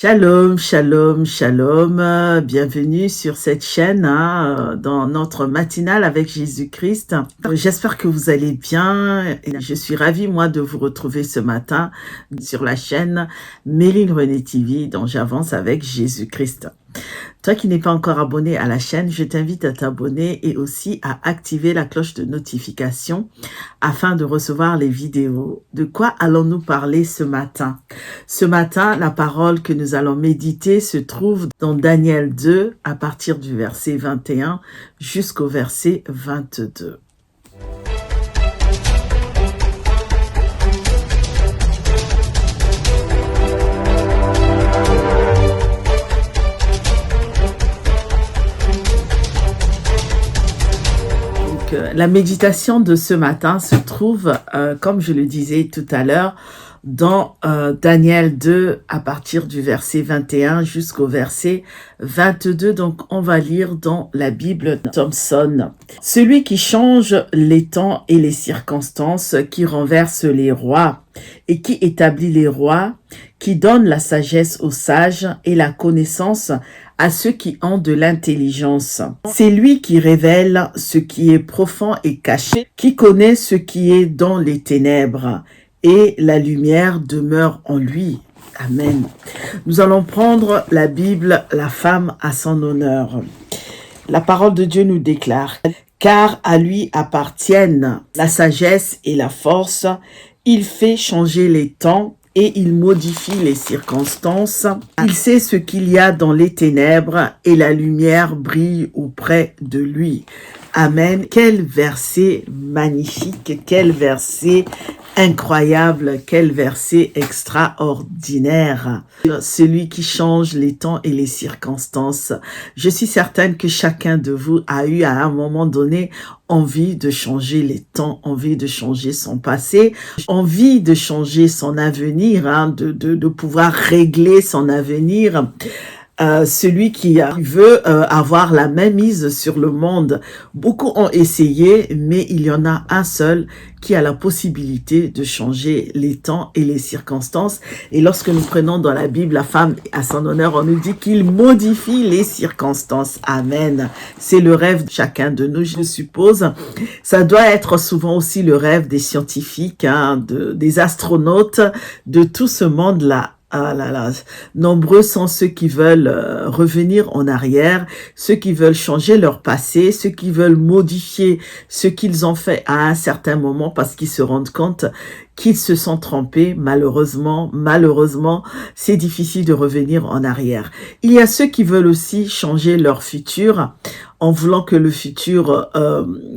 Shalom, shalom, shalom. Bienvenue sur cette chaîne, dans notre matinale avec Jésus-Christ. J'espère que vous allez bien. Et je suis ravie, moi, de vous retrouver ce matin sur la chaîne Méline René TV, dont j'avance avec Jésus-Christ. Toi qui n'es pas encore abonné à la chaîne, je t'invite à t'abonner et aussi à activer la cloche de notification afin de recevoir les vidéos. De quoi allons-nous parler ce matin? Ce matin, la parole que nous allons méditer se trouve dans Daniel 2 à partir du verset 21 jusqu'au verset 22. La méditation de ce matin se trouve, comme je le disais tout à l'heure, dans Daniel 2 à partir du verset 21 jusqu'au verset 22. Donc, on va lire dans la Bible Thomson. Celui qui change les temps et les circonstances, qui renverse les rois et qui établit les rois, qui donne la sagesse aux sages et la connaissance à ceux qui ont de l'intelligence. C'est lui qui révèle ce qui est profond et caché, qui connaît ce qui est dans les ténèbres, et la lumière demeure en lui. Amen. Nous allons prendre la Bible, la femme à son honneur. La parole de Dieu nous déclare: car à lui appartiennent la sagesse et la force. Il fait changer les temps et il modifie les circonstances. Il sait ce qu'il y a dans les ténèbres et la lumière brille auprès de lui. Amen. Quel verset magnifique, quel verset incroyable, quel verset extraordinaire. Celui qui change les temps et les circonstances. Je suis certaine que chacun de vous a eu à un moment donné envie de changer les temps, envie de changer son passé, envie de changer son avenir, de pouvoir régler son avenir. Celui qui veut avoir la main mise sur le monde. Beaucoup ont essayé, mais il y en a un seul qui a la possibilité de changer les temps et les circonstances. Et lorsque nous prenons dans la Bible la femme à son honneur, on nous dit qu'il modifie les circonstances. Amen. C'est le rêve de chacun de nous, je suppose. Ça doit être souvent aussi le rêve des scientifiques, des astronautes, de tout ce monde-là. Ah là là, nombreux sont ceux qui veulent revenir en arrière, ceux qui veulent changer leur passé, ceux qui veulent modifier ce qu'ils ont fait à un certain moment parce qu'ils se rendent compte qu'ils se sont trompés. Malheureusement, c'est difficile de revenir en arrière. Il y a ceux qui veulent aussi changer leur futur en voulant que le futur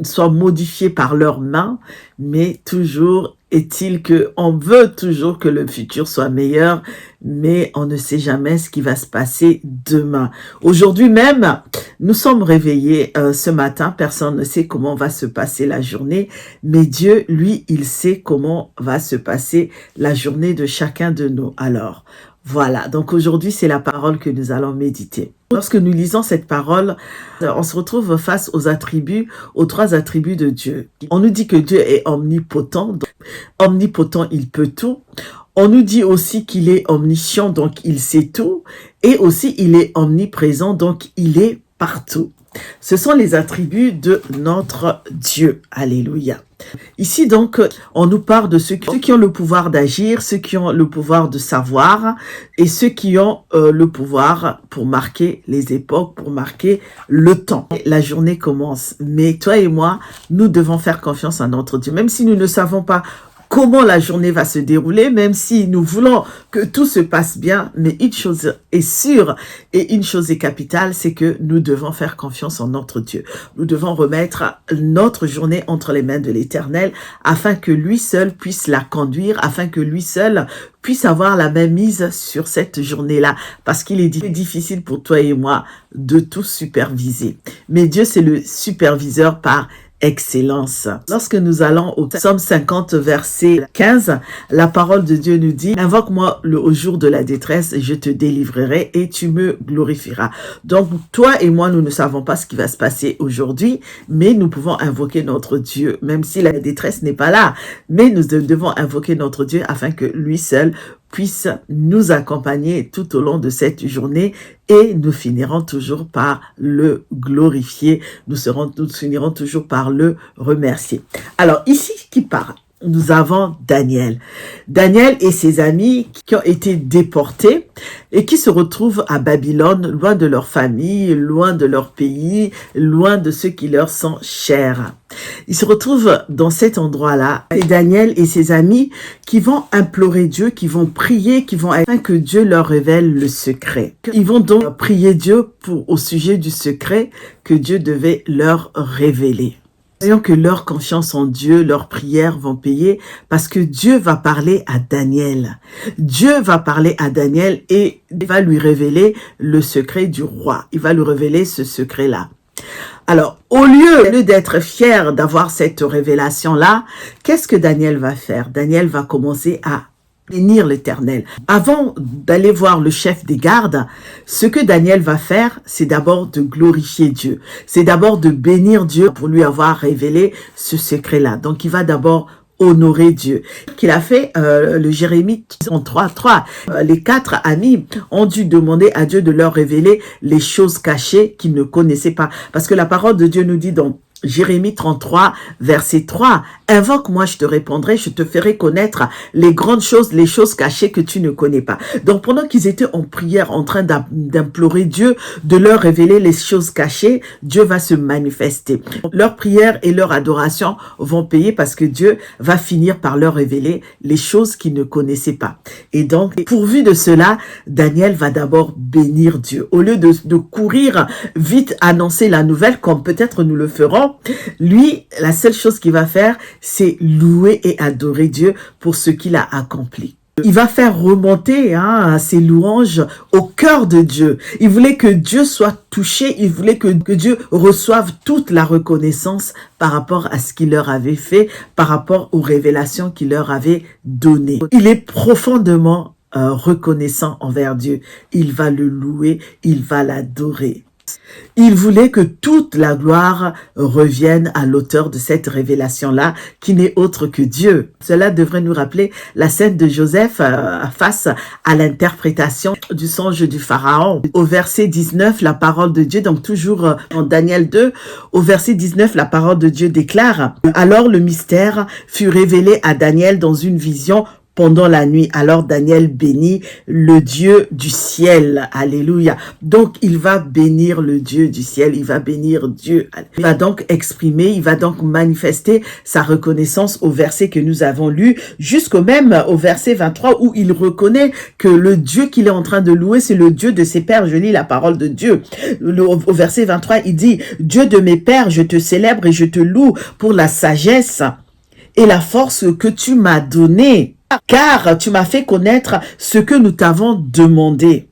soit modifié par leurs mains, mais toujours est-il que on veut toujours que le futur soit meilleur, mais on ne sait jamais ce qui va se passer demain. Aujourd'hui même, nous sommes réveillés ce matin, personne ne sait comment va se passer la journée, mais Dieu, lui, il sait comment va se passer la journée de chacun de nous. Alors, voilà, donc aujourd'hui, c'est la parole que nous allons méditer. Lorsque nous lisons cette parole, on se retrouve face aux trois attributs de Dieu. On nous dit que Dieu est omnipotent. Omnipotent, il peut tout. On nous dit aussi qu'il est omniscient, donc il sait tout. Et aussi, il est omniprésent, donc il est partout. Ce sont les attributs de notre Dieu. Alléluia. Ici, donc, on nous parle de ceux qui ont le pouvoir d'agir, ceux qui ont le pouvoir de savoir et ceux qui ont le pouvoir pour marquer les époques, pour marquer le temps. La journée commence. Mais toi et moi, nous devons faire confiance à notre Dieu. Même si nous ne savons pas comment la journée va se dérouler, même si nous voulons que tout se passe bien, mais une chose est sûre et une chose est capitale, c'est que nous devons faire confiance en notre Dieu. Nous devons remettre notre journée entre les mains de l'Éternel afin que lui seul puisse la conduire, afin que lui seul puisse avoir la main mise sur cette journée-là, parce qu'il est difficile pour toi et moi de tout superviser. Mais Dieu, c'est le superviseur par excellence. Lorsque nous allons au Psaume 50, verset 15, la parole de Dieu nous dit: invoque-moi au jour de la détresse, je te délivrerai et tu me glorifieras. Donc, toi et moi, nous ne savons pas ce qui va se passer aujourd'hui, mais nous pouvons invoquer notre Dieu, même si la détresse n'est pas là. Mais nous devons invoquer notre Dieu afin que lui seul puisse nous accompagner tout au long de cette journée et nous finirons toujours par le glorifier. Nous finirons toujours par le remercier. Alors ici, qui parle? Nous avons Daniel. Daniel et ses amis qui ont été déportés et qui se retrouvent à Babylone, loin de leur famille, loin de leur pays, loin de ceux qui leur sont chers. Ils se retrouvent dans cet endroit-là. Et Daniel et ses amis qui vont implorer Dieu, qui vont prier, afin que Dieu leur révèle le secret. Ils vont donc prier Dieu au sujet du secret que Dieu devait leur révéler. Voyons que leur confiance en Dieu, leurs prières vont payer parce que Dieu va parler à Daniel. Dieu va parler à Daniel et va lui révéler le secret du roi. Il va lui révéler ce secret-là. Alors, au lieu d'être fier d'avoir cette révélation-là, qu'est-ce que Daniel va faire? Daniel va commencer à bénir l'Éternel. Avant d'aller voir le chef des gardes, ce que Daniel va faire, c'est d'abord de glorifier Dieu. C'est d'abord de bénir Dieu pour lui avoir révélé ce secret-là. Donc, il va d'abord honorer Dieu. Qu'il a fait le Jérémie 3:3. Les 4 amis ont dû demander à Dieu de leur révéler les choses cachées qu'ils ne connaissaient pas. Parce que la parole de Dieu nous dit dans Jérémie 33, verset 3, « Invoque-moi, je te répondrai, je te ferai connaître les grandes choses, les choses cachées que tu ne connais pas. » Donc, pendant qu'ils étaient en prière, en train d'implorer Dieu de leur révéler les choses cachées, Dieu va se manifester. Leur prière et leur adoration vont payer parce que Dieu va finir par leur révéler les choses qu'ils ne connaissaient pas. Et donc, pourvu de cela, Daniel va d'abord bénir Dieu. Au lieu de courir vite annoncer la nouvelle, comme peut-être nous le ferons, lui, la seule chose qu'il va faire, c'est louer et adorer Dieu pour ce qu'il a accompli. Il va faire remonter ses louanges au cœur de Dieu. Il voulait que Dieu soit touché, il voulait que Dieu reçoive toute la reconnaissance par rapport à ce qu'il leur avait fait, par rapport aux révélations qu'il leur avait données. Il est profondément reconnaissant envers Dieu. Il va le louer, il va l'adorer. Il voulait que toute la gloire revienne à l'auteur de cette révélation-là, qui n'est autre que Dieu. Cela devrait nous rappeler la scène de Joseph face à l'interprétation du songe du Pharaon. Au verset 19, la parole de Dieu, donc toujours en Daniel 2, au verset 19, la parole de Dieu déclare « Alors le mystère fut révélé à Daniel dans une vision pendant la nuit. Alors Daniel bénit le Dieu du ciel. » Alléluia. Donc il va bénir le Dieu du ciel. Il va bénir Dieu. Il va donc exprimer, il va donc manifester sa reconnaissance au verset que nous avons lu, jusqu'au même au verset 23 où il reconnaît que le Dieu qu'il est en train de louer, c'est le Dieu de ses pères. Je lis la parole de Dieu. Au verset 23, il dit « Dieu de mes pères, je te célèbre et je te loue pour la sagesse et la force que tu m'as donnée. Car tu m'as fait connaître ce que nous t'avons demandé.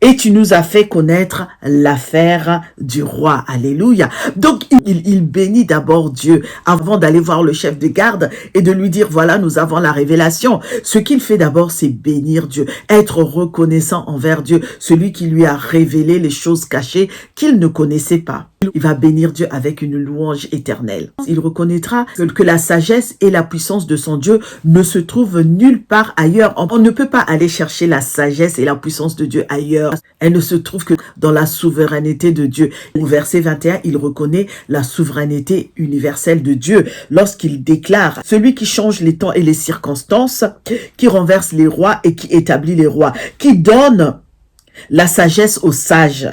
Et tu nous as fait connaître l'affaire du roi. » Alléluia. Donc, il bénit d'abord Dieu avant d'aller voir le chef de garde et de lui dire, voilà, nous avons la révélation. Ce qu'il fait d'abord, c'est bénir Dieu, être reconnaissant envers Dieu, celui qui lui a révélé les choses cachées qu'il ne connaissait pas. Il va bénir Dieu avec une louange éternelle. Il reconnaîtra que la sagesse et la puissance de son Dieu ne se trouvent nulle part ailleurs. On ne peut pas aller chercher la sagesse et la puissance de Dieu ailleurs. Elle ne se trouve que dans la souveraineté de Dieu. Au verset 21, il reconnaît la souveraineté universelle de Dieu lorsqu'il déclare « Celui qui change les temps et les circonstances, qui renverse les rois et qui établit les rois, qui donne la sagesse aux sages. »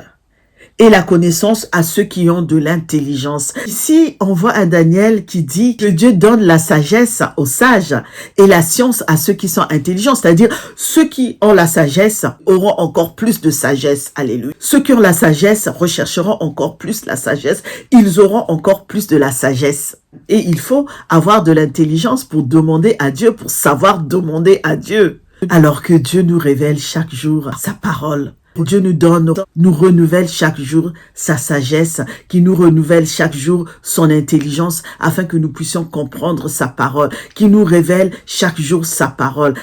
Et la connaissance à ceux qui ont de l'intelligence. Ici, on voit un Daniel qui dit que Dieu donne la sagesse aux sages et la science à ceux qui sont intelligents. C'est-à-dire, ceux qui ont la sagesse auront encore plus de sagesse. Alléluia. Ceux qui ont la sagesse rechercheront encore plus la sagesse. Ils auront encore plus de la sagesse. Et il faut avoir de l'intelligence pour demander à Dieu, pour savoir demander à Dieu. Alors que Dieu nous révèle chaque jour sa parole. Dieu nous renouvelle chaque jour sa sagesse, qui nous renouvelle chaque jour son intelligence, afin que nous puissions comprendre sa parole, qui nous révèle chaque jour sa parole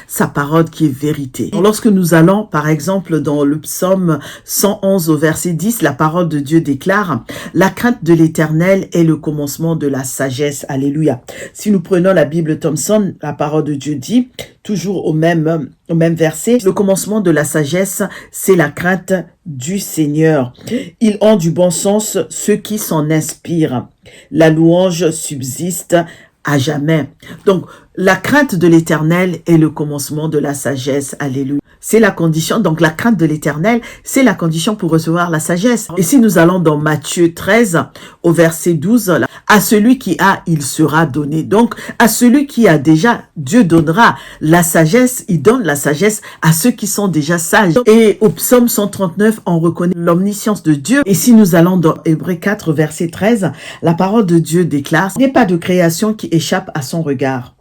qui est vérité. Lorsque nous allons, par exemple, dans le psaume 111 au verset 10, la parole de Dieu déclare: la crainte de l'Éternel est le commencement de la sagesse. Alléluia. Si nous prenons la Bible Thompson, la parole de Dieu dit, toujours au même verset, le commencement de la sagesse, c'est la crainte du Seigneur. Ils ont du bon sens ceux qui s'en inspirent. La louange subsiste à jamais. Donc, la crainte de l'Éternel est le commencement de la sagesse. Alléluia. C'est la condition. Donc, la crainte de l'Éternel, c'est la condition pour recevoir la sagesse. Et si nous allons dans Matthieu 13, au verset 12, là, à celui qui a, il sera donné. Donc, à celui qui a déjà, Dieu donnera la sagesse. Il donne la sagesse à ceux qui sont déjà sages. Et au psaume 139, on reconnaît l'omniscience de Dieu. Et si nous allons dans Hébreux 4, verset 13, la parole de Dieu déclare: il n'y a pas de création qui échappe à son regard.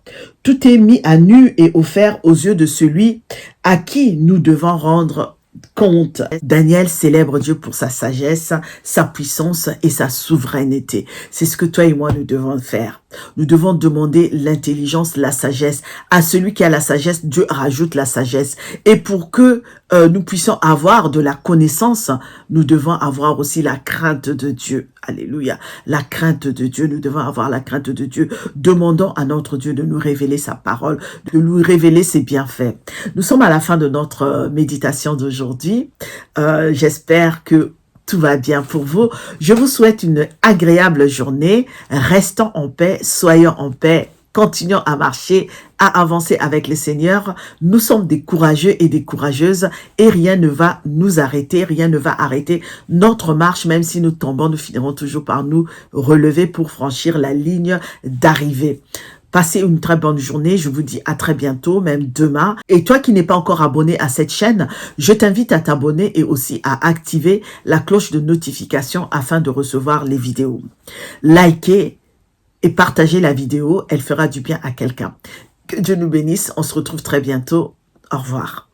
Tout est mis à nu et offert aux yeux de celui à qui nous devons rendre compte. Daniel célèbre Dieu pour sa sagesse, sa puissance et sa souveraineté. C'est ce que toi et moi nous devons faire. Nous devons demander l'intelligence, la sagesse. À celui qui a la sagesse, Dieu rajoute la sagesse. Et pour que nous puissions avoir de la connaissance, nous devons avoir aussi la crainte de Dieu. Alléluia. La crainte de Dieu. Nous devons avoir la crainte de Dieu. Demandons à notre Dieu de nous révéler sa parole, de nous révéler ses bienfaits. Nous sommes à la fin de notre méditation d'aujourd'hui. J'espère que tout va bien pour vous. Je vous souhaite une agréable journée. Restons en paix, soyons en paix. Continuons à marcher, à avancer avec le Seigneur. Nous sommes des courageux et des courageuses et rien ne va nous arrêter, rien ne va arrêter notre marche. Même si nous tombons, nous finirons toujours par nous relever pour franchir la ligne d'arrivée. Passez une très bonne journée. Je vous dis à très bientôt, même demain. Et toi qui n'es pas encore abonné à cette chaîne, je t'invite à t'abonner et aussi à activer la cloche de notification afin de recevoir les vidéos. Likez et partagez la vidéo. Elle fera du bien à quelqu'un. Que Dieu nous bénisse. On se retrouve très bientôt. Au revoir.